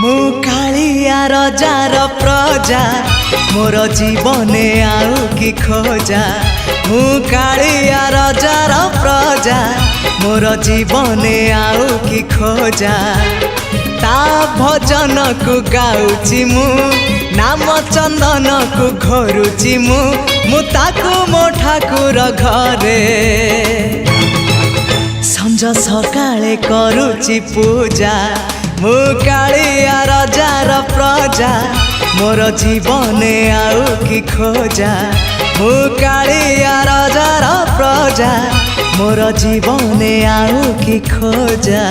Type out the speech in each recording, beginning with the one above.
मु कालिया रजार प्रजा मोर जीवने आउ कि खोजा। मु कालिया रजार प्रजा मोर जीवने आउ कि खोजा। ता भजन को गाउची मु नाम चंदन को घोरुची मु ताकू मो ठाकुर घरे संज सकाळे करूची पूजा। मु कालिया रजार प्रजा मोर जीवने आउ कि खोजा। मु कालिया रजार प्रजा मोर जीवने आउ कि खोजा।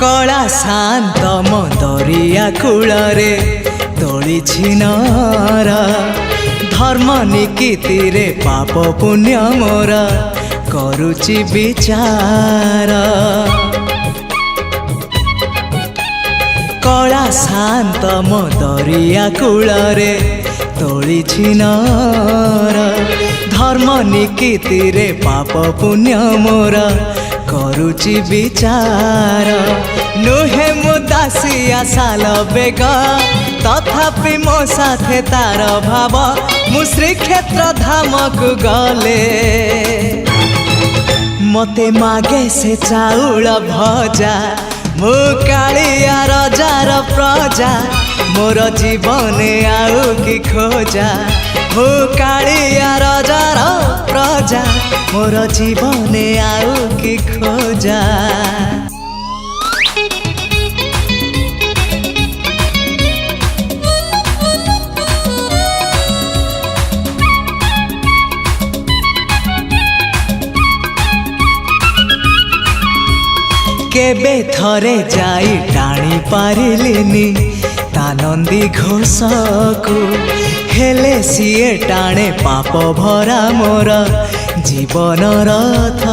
कला शांत दरिया कूल रे तोली छिनर। धर्म निकीति रे पाप पुण्य मोर करुची विचार। कला शांत दरिया कूल रे तोली छिनर। धर्म निकीति रे पाप पुण्य मोर करुची विचार। नुहे मु दासिया साल बेग तथापि मो साथे तार भाव। मु श्रीक्षेत्र धाम को गले मते मागे से चाउल भजा। मु कालिया रजार प्रजा मोर जीवने आउ कि खोजा। मु कालिया रजार प्रजा मोर जीवने आउ कि खोजा। केबे थरे जाई टाणी पारिलिनी तानंदी घोष को। हेले सीए टाणे पाप भरा मोर जीवन रथ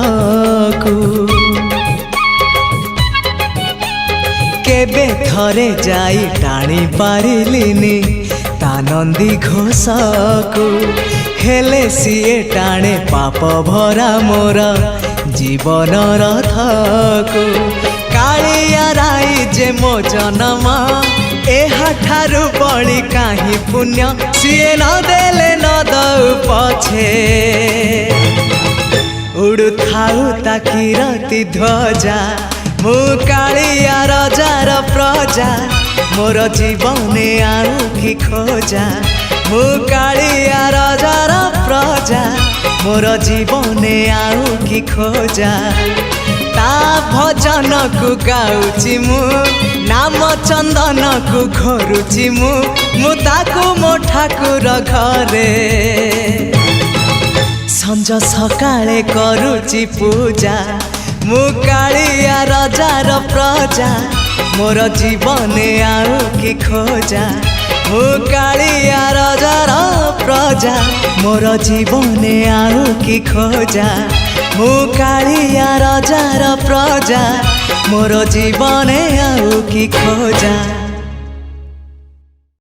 को। केबे थरे जाई टाणी पारिलिनी तानंदी घोष को। हेले सीए टाणे पाप भरा मोर जीवन रथ को। कालिया राई जे मो जन्म एहा ठारु बड़ी काहि पुण्य। सीए न देले न दउ पछे उड़ु थाउ ता किरती ध्वजा। मु कालिया रजार प्रजा मोर जीवने आउ कि खोजा। मु कालिया रजार प्रजा मोर जीवने आउ कि खोजा। ता भजन को गाउची मु नाम चंदन को घोरुची मु ताकू मो ठाकुर घरे संज सकाळे करूची पूजा। मु कालिया रजार प्रजा मोर जीवने आउ कि खोजा। मु कालिया रजार प्रजा मोर जीवने आउ कि खोजा। मु कालिया रजार प्रजा मोर जीवने आउ कि खोजा।